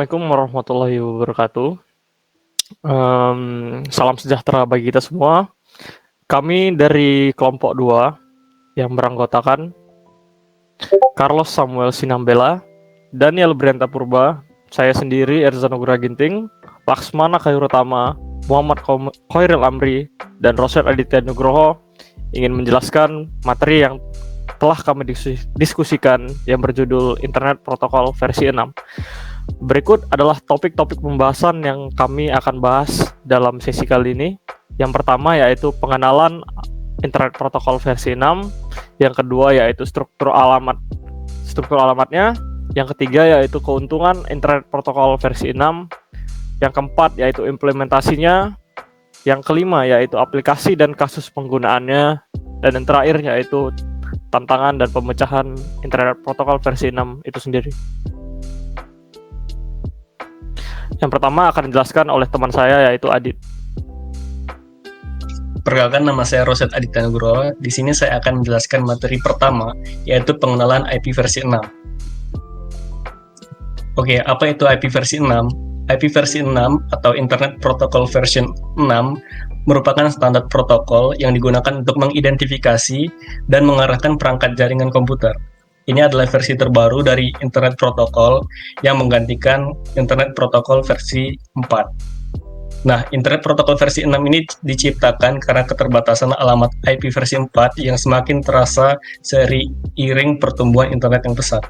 Assalamualaikum warahmatullahi wabarakatuh. Salam sejahtera bagi kita semua. Kami dari kelompok 2 yang beranggotakan Carlos Samuel Sinambela, Daniel Brianta Purba, saya sendiri Erza Nugra Ginting, Laksmana Khairutama, Muhammad Khairil Amri, dan Rosyad Aditya Nugroho ingin menjelaskan materi yang telah kami diskusikan yang berjudul Internet Protokol versi 6. Berikut adalah topik-topik pembahasan yang kami akan bahas dalam sesi kali ini. Yang pertama yaitu pengenalan Internet Protokol versi 6, yang kedua yaitu struktur alamatnya, yang ketiga yaitu keuntungan Internet Protokol versi 6, yang keempat yaitu implementasinya, yang kelima yaitu aplikasi dan kasus penggunaannya, dan yang terakhir yaitu tantangan dan pemecahan Internet Protokol versi 6 itu sendiri. Yang pertama akan dijelaskan oleh teman saya yaitu Adit. Perkenalkan, nama saya Rosyad Aditya Nugroho. Di sini saya akan menjelaskan materi pertama, yaitu pengenalan IP versi 6. Oke, apa itu IP versi 6? IP versi 6 atau Internet Protocol Version 6 merupakan standar protokol yang digunakan untuk mengidentifikasi dan mengarahkan perangkat jaringan komputer. Ini adalah versi terbaru dari Internet Protocol yang menggantikan Internet Protocol versi 4. Nah, Internet Protocol versi 6 ini diciptakan karena keterbatasan alamat IP versi 4 yang semakin terasa seiring pertumbuhan internet yang pesat.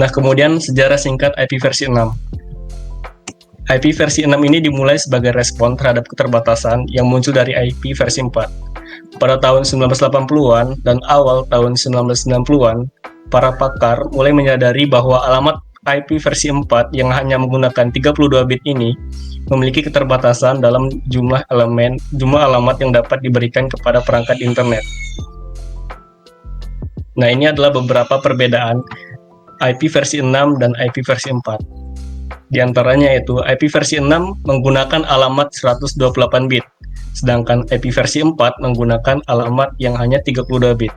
Nah, kemudian sejarah singkat IP versi 6. IP versi 6 ini dimulai sebagai respon terhadap keterbatasan yang muncul dari IP versi 4. Pada tahun 1980-an dan awal tahun 1990-an, para pakar mulai menyadari bahwa alamat IP versi 4 yang hanya menggunakan 32 bit ini memiliki keterbatasan dalam jumlah alamat yang dapat diberikan kepada perangkat internet. Nah, ini adalah beberapa perbedaan IP versi 6 dan IP versi 4. Di antaranya yaitu IP versi 6 menggunakan alamat 128 bit, sedangkan IP versi 4 menggunakan alamat yang hanya 32 bit.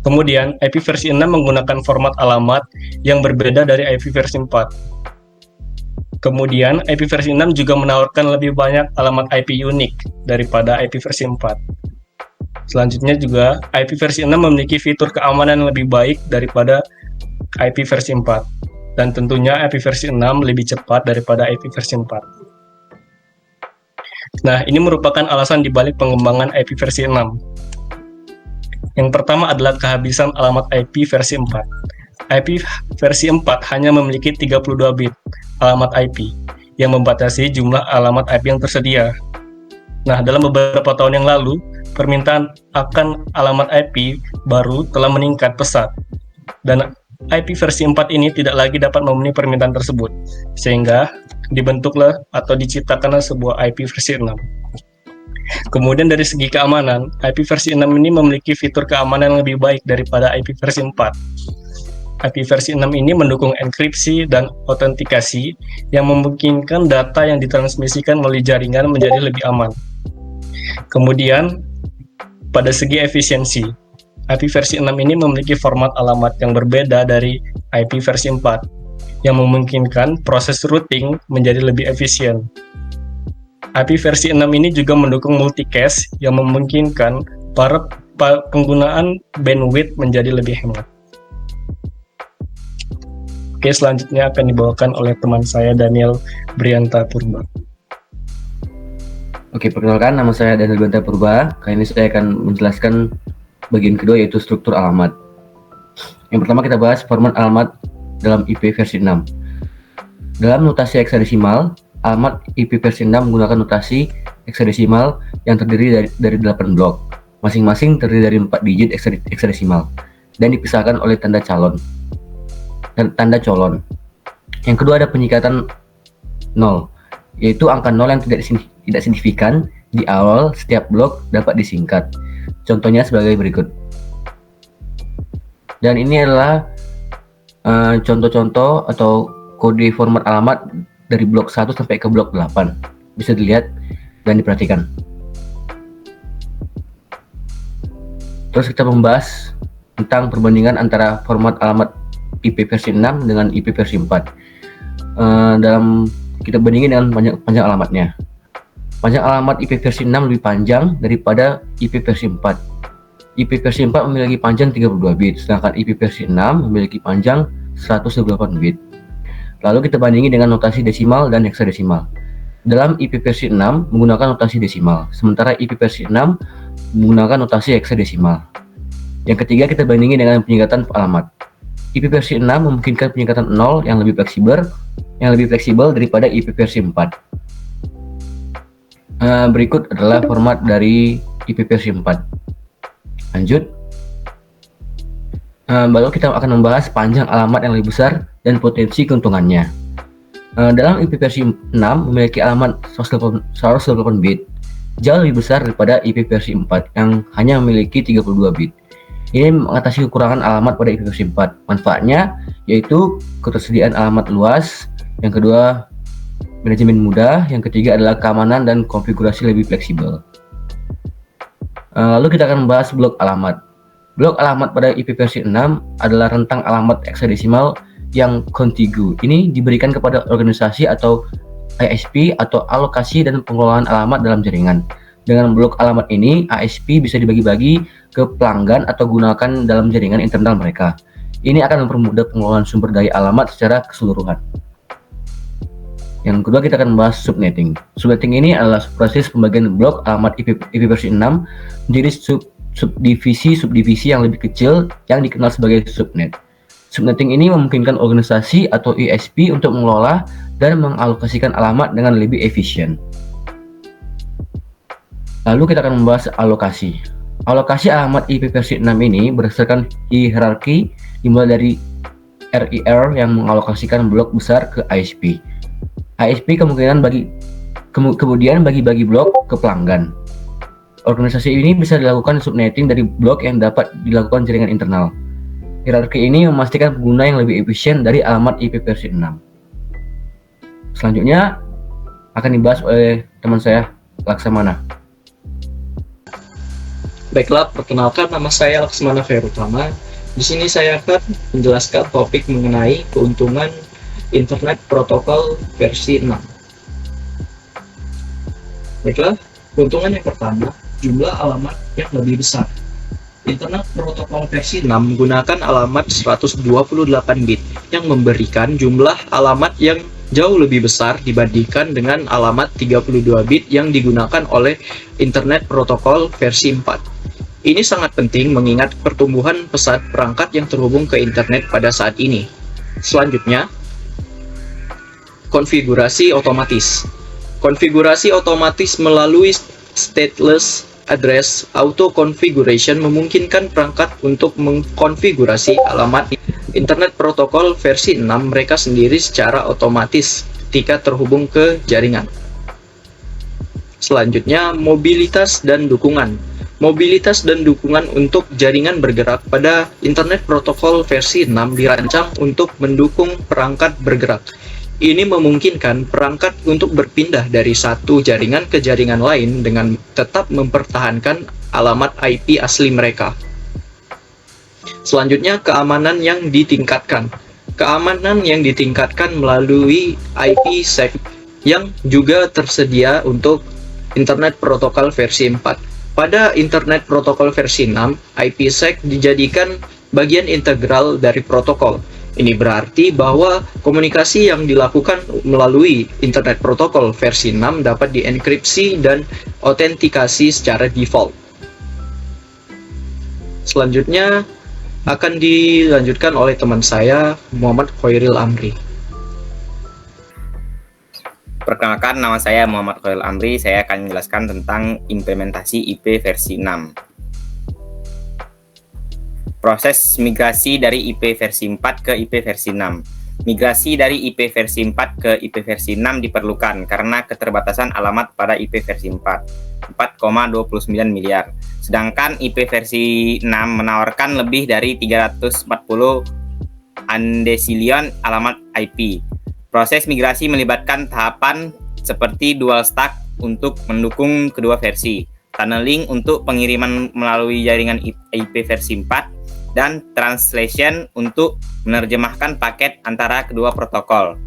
Kemudian, IP versi 6 menggunakan format alamat yang berbeda dari IP versi 4. Kemudian, IP versi 6 juga menawarkan lebih banyak alamat IP unik daripada IP versi 4. Selanjutnya juga, IP versi 6 memiliki fitur keamanan yang lebih baik daripada IP versi 4. Dan tentunya IP versi 6 lebih cepat daripada IP versi 4. Nah, ini merupakan alasan dibalik pengembangan IP versi 6. Yang pertama adalah kehabisan alamat IP versi 4. IP versi 4 hanya memiliki 32 bit alamat IP yang membatasi jumlah alamat IP yang tersedia. Nah, dalam beberapa tahun yang lalu, permintaan akan alamat IP baru telah meningkat pesat, dan IP versi 4 ini tidak lagi dapat memenuhi permintaan tersebut, sehingga dibentuklah atau diciptakanlah sebuah IP versi 6. Kemudian dari segi keamanan, IP versi 6 ini memiliki fitur keamanan yang lebih baik daripada IP versi 4. IP versi 6 ini mendukung enkripsi dan autentikasi yang memungkinkan data yang ditransmisikan melalui jaringan menjadi lebih aman. Kemudian, pada segi efisiensi, IP versi 6 ini memiliki format alamat yang berbeda dari IP versi 4, yang memungkinkan proses routing menjadi lebih efisien. IP versi 6 ini juga mendukung multicast yang memungkinkan para penggunaan bandwidth menjadi lebih hemat. Oke, selanjutnya akan dibawakan oleh teman saya Daniel Brianta Purba. Oke, perkenalkan, nama saya Daniel Brianta Purba. Kali ini saya akan menjelaskan bagian kedua, yaitu struktur alamat. Yang pertama kita bahas format alamat dalam IP versi 6. Dalam notasi heksadesimal, alamat IP versi 6 menggunakan notasi heksadesimal yang terdiri dari 8 blok, masing-masing terdiri dari 4 digit heksadesimal, dan dipisahkan oleh tanda colon. Yang kedua ada penyikatan 0, yaitu angka 0 yang tidak signifikan di awal setiap blok dapat disingkat. Contohnya sebagai berikut. Dan ini adalah contoh-contoh atau kode format alamat dari blok 1 sampai ke blok 8. Bisa dilihat dan diperhatikan. Terus kita membahas tentang perbandingan antara format alamat IP versi 6 dengan IP versi 4. Dalam kita bandingin dengan panjang alamatnya. Panjang alamat IP versi 6 lebih panjang daripada IP versi 4. IP versi 4 memiliki panjang 32 bit, sedangkan IP versi 6 memiliki panjang 128 bit. Lalu kita bandingin dengan notasi desimal dan heksadesimal. Dalam IP versi 6 menggunakan notasi desimal, sementara IP versi 6 menggunakan notasi heksadesimal. Yang ketiga, kita bandingin dengan penyingkatan alamat. IP versi 6 memungkinkan penyingkatan 0 yang lebih fleksibel daripada IP versi 4. Berikut adalah format dari IP versi 4. Lanjut. Baru kita akan membahas panjang alamat yang lebih besar dan potensi keuntungannya. Dalam IP versi 6 memiliki alamat 128 bit, jauh lebih besar daripada IP versi 4 yang hanya memiliki 32 bit. Ini mengatasi kekurangan alamat pada IP versi 4. Manfaatnya yaitu ketersediaan alamat luas, yang kedua manajemen mudah, yang ketiga adalah keamanan dan konfigurasi lebih fleksibel. Lalu kita akan membahas blok alamat. Blok alamat pada IP versi 6 adalah rentang alamat heksadesimal yang kontigu. Ini diberikan kepada organisasi atau ISP atau alokasi dan pengelolaan alamat dalam jaringan. Dengan blok alamat ini, ISP bisa dibagi-bagi ke pelanggan atau gunakan dalam jaringan internal mereka. Ini akan mempermudah pengelolaan sumber daya alamat secara keseluruhan. Yang kedua, kita akan membahas subnetting. Subnetting ini adalah proses pembagian blok alamat IP versi 6 menjadi subdivisi yang lebih kecil yang dikenal sebagai subnet. Subnetting ini memungkinkan organisasi atau ISP untuk mengelola dan mengalokasikan alamat dengan lebih efisien. Lalu kita akan membahas alokasi. Alokasi alamat IP versi 6 ini berdasarkan hierarki dimulai dari RIR yang mengalokasikan blok besar ke ISP. ISP kemudian bagi-bagi blok ke pelanggan. Organisasi ini bisa dilakukan subnetting dari blok yang dapat dilakukan jaringan internal. Hierarki ini memastikan pengguna yang lebih efisien dari alamat IP versi 6. Selanjutnya akan dibahas oleh teman saya, Laksamana. Baiklah, perkenalkan, nama saya Laksmana Ferutama. Di sini saya akan menjelaskan topik mengenai keuntungan Internet Protokol versi 6. Baiklah, keuntungan yang pertama, jumlah alamat yang lebih besar. Internet Protokol versi 6 menggunakan alamat 128 bit yang memberikan jumlah alamat yang jauh lebih besar dibandingkan dengan alamat 32 bit yang digunakan oleh Internet Protokol versi 4. Ini sangat penting mengingat pertumbuhan pesat perangkat yang terhubung ke internet pada saat ini. Selanjutnya, konfigurasi otomatis. Konfigurasi otomatis melalui stateless address auto configuration memungkinkan perangkat untuk mengkonfigurasi alamat Internet Protokol versi 6 mereka sendiri secara otomatis ketika terhubung ke jaringan. Selanjutnya, mobilitas dan dukungan. Mobilitas dan dukungan untuk jaringan bergerak pada Internet Protokol versi 6 dirancang untuk mendukung perangkat bergerak. Ini memungkinkan perangkat untuk berpindah dari satu jaringan ke jaringan lain dengan tetap mempertahankan alamat IP asli mereka. Selanjutnya, keamanan yang ditingkatkan. Keamanan yang ditingkatkan melalui IPsec yang juga tersedia untuk Internet Protokol versi 4. Pada Internet Protokol versi 6, IPsec dijadikan bagian integral dari protokol. Ini berarti bahwa komunikasi yang dilakukan melalui Internet Protokol versi 6 dapat dienkripsi dan autentikasi secara default. Selanjutnya akan dilanjutkan oleh teman saya, Muhammad Khairil Amri. Perkenalkan, nama saya Muhammad Khairil Amri. Saya akan menjelaskan tentang implementasi IP versi 6. Proses migrasi dari IP versi 4 ke IP versi 6. Migrasi dari IP versi 4 ke IP versi 6 diperlukan karena keterbatasan alamat pada IP versi 4, 4,29 miliar. Sedangkan IP versi 6 menawarkan lebih dari 340 undecillion alamat IP. Proses migrasi melibatkan tahapan seperti dual stack untuk mendukung kedua versi, tunneling untuk pengiriman melalui jaringan IP versi 4, dan translation untuk menerjemahkan paket antara kedua protokol.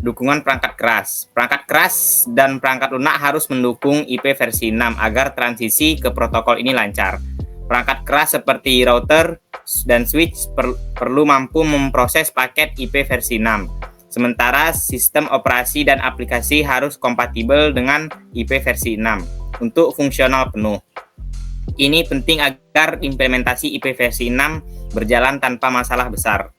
Dukungan perangkat keras. Perangkat keras dan perangkat lunak harus mendukung IP versi 6 agar transisi ke protokol ini lancar. Perangkat keras seperti router dan switch perlu mampu memproses paket IP versi 6. Sementara sistem operasi dan aplikasi harus kompatibel dengan IP versi 6 untuk fungsional penuh. Ini penting agar implementasi IP versi 6 berjalan tanpa masalah besar.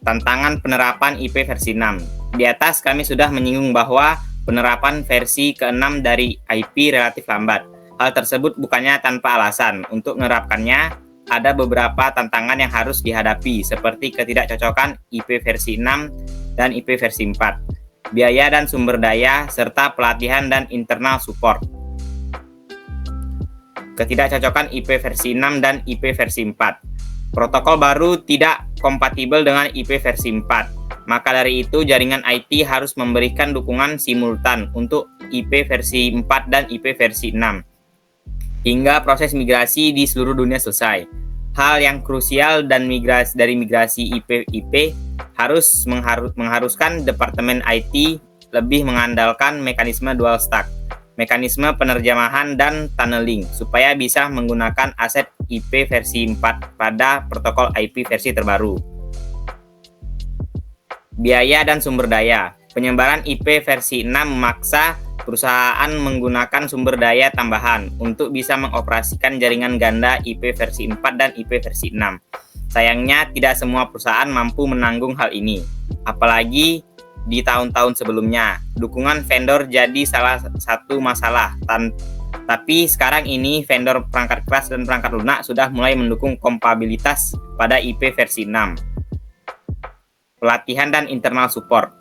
Tantangan penerapan IP versi 6. Di atas kami sudah menyinggung bahwa penerapan versi ke-6 dari IP relatif lambat. Hal tersebut bukannya tanpa alasan. Untuk menerapkannya, ada beberapa tantangan yang harus dihadapi, seperti ketidakcocokan IP versi 6 dan IP versi 4, biaya dan sumber daya, serta pelatihan dan internal support. Ketidakcocokan IP versi 6 dan IP versi 4. Protokol baru tidak kompatibel dengan IP versi 4. Maka dari itu, jaringan IT harus memberikan dukungan simultan untuk IP versi 4 dan IP versi 6 hingga proses migrasi di seluruh dunia selesai. Hal yang krusial dan migrasi IP harus mengharuskan Departemen IT lebih mengandalkan mekanisme dual stack, mekanisme penerjemahan dan tunneling supaya bisa menggunakan aset IP versi 4 pada protokol IP versi terbaru. Biaya dan sumber daya. Penyebaran IP versi 6 memaksa perusahaan menggunakan sumber daya tambahan untuk bisa mengoperasikan jaringan ganda IP versi 4 dan IP versi 6. Sayangnya tidak semua perusahaan mampu menanggung hal ini. Apalagi di tahun-tahun sebelumnya, dukungan vendor jadi salah satu masalah. Tapi sekarang ini vendor perangkat keras dan perangkat lunak sudah mulai mendukung kompatibilitas pada IP versi 6. Pelatihan dan internal support.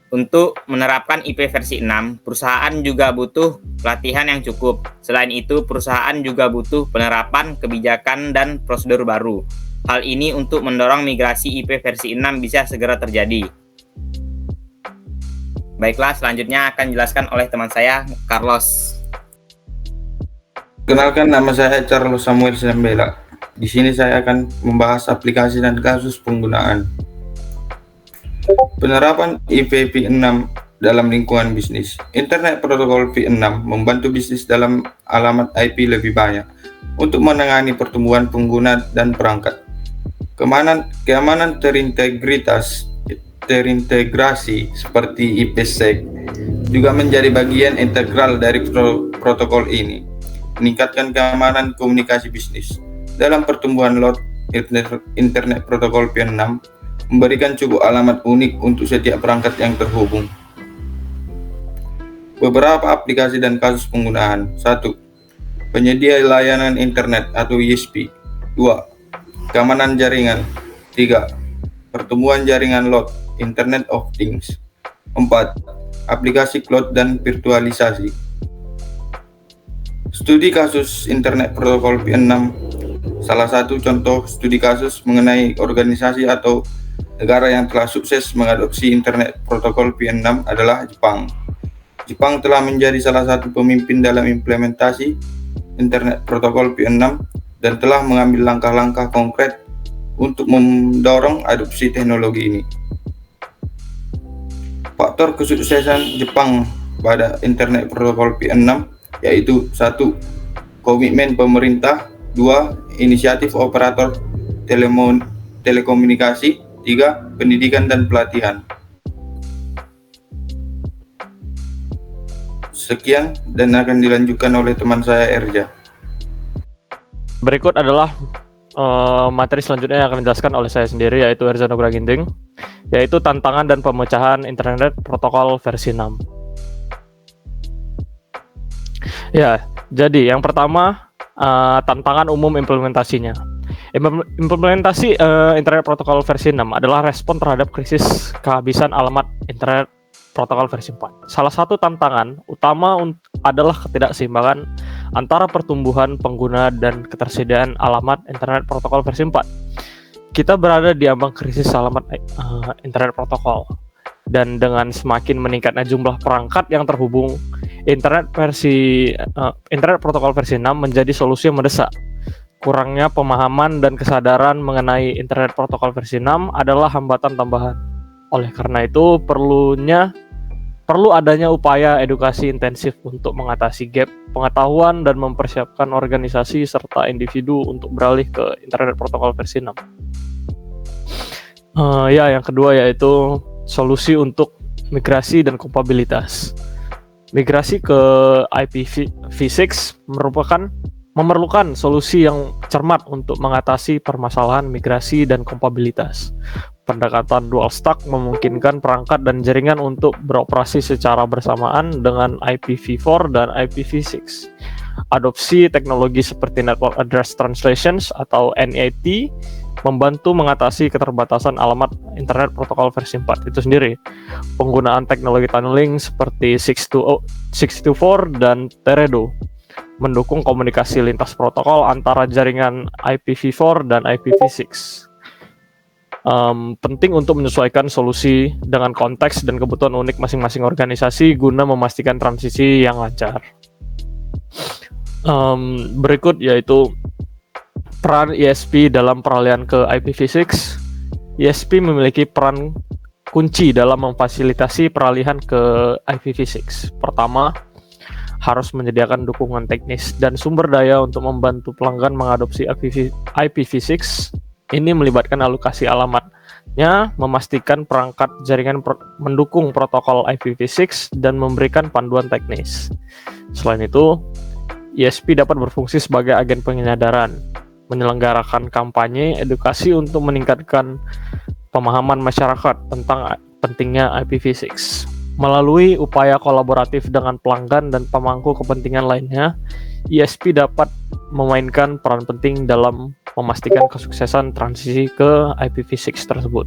Untuk menerapkan IP versi 6, perusahaan juga butuh pelatihan yang cukup. Selain itu, perusahaan juga butuh penerapan kebijakan dan prosedur baru. Hal ini untuk mendorong migrasi IP versi 6 bisa segera terjadi. Baiklah, selanjutnya akan dijelaskan oleh teman saya, Carlos. Kenalkan, nama saya Carlos Samuel Sinambela. Di sini saya akan membahas aplikasi dan kasus penggunaan. Penerapan IP v6 dalam lingkungan bisnis. Internet Protokol v6 membantu bisnis dalam alamat IP lebih banyak untuk menangani pertumbuhan pengguna dan perangkat. Keamanan terintegrasi seperti IPsec juga menjadi bagian integral dari protokol ini. Meningkatkan keamanan komunikasi bisnis. Dalam pertumbuhan load Internet Protokol v6 memberikan cukup alamat unik untuk setiap perangkat yang terhubung. Beberapa aplikasi dan kasus penggunaan. 1. Penyedia layanan internet atau ISP. 2. Keamanan jaringan. 3. Pertumbuhan jaringan load, Internet of Things. 4. Aplikasi cloud dan virtualisasi. Studi kasus Internet Protokol v6. Salah satu contoh studi kasus mengenai organisasi atau negara yang telah sukses mengadopsi Internet Protokol v6 adalah Jepang. Jepang telah menjadi salah satu pemimpin dalam implementasi Internet Protokol v6 dan telah mengambil langkah-langkah konkret untuk mendorong adopsi teknologi ini. Faktor kesuksesan Jepang pada Internet Protokol v6 yaitu 1. Komitmen pemerintah, 2. Inisiatif operator telekomunikasi, 3. Pendidikan dan pelatihan. Sekian dan akan dilanjutkan oleh teman saya Erja. Berikut adalah materi selanjutnya yang akan dijelaskan oleh saya sendiri, yaitu Erza Nugra Ginting, yaitu tantangan dan pemecahan Internet Protokol versi 6. Ya, jadi yang pertama tantangan umum implementasinya. Implementasi Internet Protokol versi 6 adalah respon terhadap krisis kehabisan alamat Internet Protokol versi 4. Salah satu tantangan utama adalah ketidakseimbangan antara pertumbuhan pengguna dan ketersediaan alamat Internet Protokol versi 4. Kita berada di ambang krisis alamat Internet Protokol, dan dengan semakin meningkatnya jumlah perangkat yang terhubung, Internet protokol versi 6 menjadi solusi yang mendesak. Kurangnya pemahaman dan kesadaran mengenai internet protokol versi 6 adalah hambatan tambahan. Oleh karena itu, perlu adanya upaya edukasi intensif untuk mengatasi gap pengetahuan dan mempersiapkan organisasi serta individu untuk beralih ke internet protokol versi 6. Yang kedua yaitu solusi untuk migrasi dan kompatibilitas. Migrasi ke IPv6 memerlukan solusi yang cermat untuk mengatasi permasalahan migrasi dan kompatibilitas. Pendekatan dual stack memungkinkan perangkat dan jaringan untuk beroperasi secara bersamaan dengan IPv4 dan IPv6. Adopsi teknologi seperti Network Address Translations atau NAT membantu mengatasi keterbatasan alamat internet protokol versi 4 itu sendiri. Penggunaan teknologi tunneling seperti 624 dan Teredo mendukung komunikasi lintas protokol antara jaringan IPv4 dan IPv6. Penting untuk menyesuaikan solusi dengan konteks dan kebutuhan unik masing-masing organisasi guna memastikan transisi yang lancar. Berikut yaitu peran ISP dalam peralihan ke IPv6. ISP memiliki peran kunci dalam memfasilitasi peralihan ke IPv6. Pertama, harus menyediakan dukungan teknis dan sumber daya untuk membantu pelanggan mengadopsi IPv6. Ini melibatkan alokasi alamatnya, memastikan perangkat jaringan mendukung protokol IPv6 dan memberikan panduan teknis. Selain itu, ISP dapat berfungsi sebagai agen penyadaran, menyelenggarakan kampanye edukasi untuk meningkatkan pemahaman masyarakat tentang pentingnya IPv6. Melalui upaya kolaboratif dengan pelanggan dan pemangku kepentingan lainnya, ISP dapat memainkan peran penting dalam memastikan kesuksesan transisi ke IPv6 tersebut.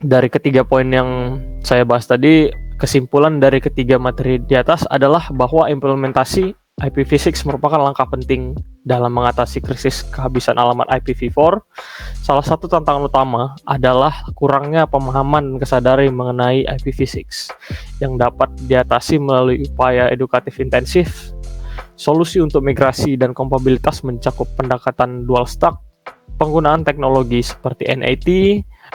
Dari ketiga poin yang saya bahas tadi, kesimpulan dari ketiga materi di atas adalah bahwa implementasi IPv6 merupakan langkah penting dalam mengatasi krisis kehabisan alamat IPv4. Salah satu tantangan utama adalah kurangnya pemahaman dan kesadaran mengenai IPv6 yang dapat diatasi melalui upaya edukatif intensif. Solusi untuk migrasi dan kompatibilitas mencakup pendekatan dual stack, penggunaan teknologi seperti NAT,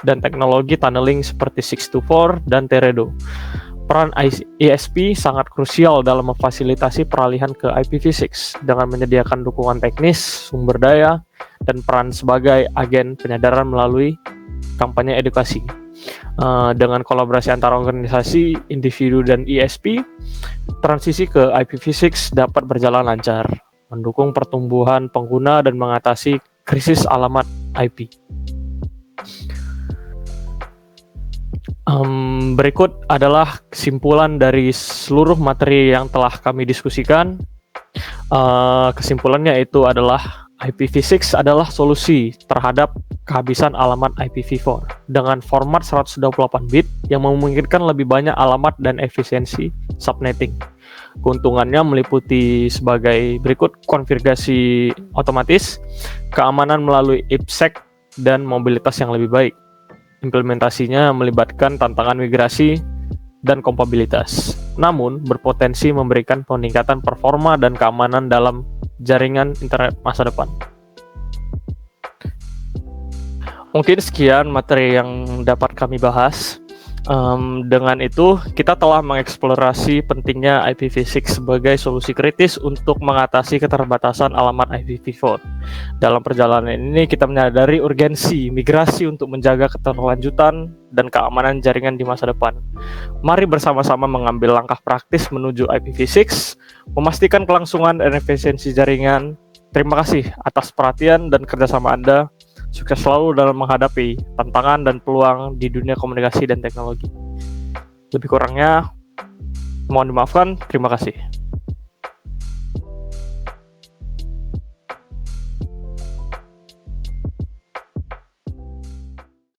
dan teknologi tunneling seperti 624 dan Teredo. Peran ISP sangat krusial dalam memfasilitasi peralihan ke IPv6 dengan menyediakan dukungan teknis, sumber daya, dan peran sebagai agen penyadaran melalui kampanye edukasi. Dengan kolaborasi antara organisasi, individu, dan ISP, transisi ke IPv6 dapat berjalan lancar, mendukung pertumbuhan pengguna dan mengatasi krisis alamat IP. Berikut adalah kesimpulan dari seluruh materi yang telah kami diskusikan. Kesimpulannya itu adalah IPv6 adalah solusi terhadap kehabisan alamat IPv4 dengan format 128 bit yang memungkinkan lebih banyak alamat dan efisiensi subnetting. Keuntungannya meliputi sebagai berikut: konfigurasi otomatis, keamanan melalui IPsec, dan mobilitas yang lebih baik. Implementasinya melibatkan tantangan migrasi dan kompatibilitas, namun berpotensi memberikan peningkatan performa dan keamanan dalam jaringan internet masa depan. Mungkin sekian materi yang dapat kami bahas. Dengan itu, kita telah mengeksplorasi pentingnya IPv6 sebagai solusi kritis untuk mengatasi keterbatasan alamat IPv4. Dalam perjalanan ini, kita menyadari urgensi migrasi untuk menjaga keterlanjutan dan keamanan jaringan di masa depan. Mari bersama-sama mengambil langkah praktis menuju IPv6, memastikan kelangsungan dan efisiensi jaringan. Terima kasih atas perhatian dan kerjasama Anda. Sukses selalu dalam menghadapi tantangan dan peluang di dunia komunikasi dan teknologi. Lebih kurangnya, mohon dimaafkan. Terima kasih.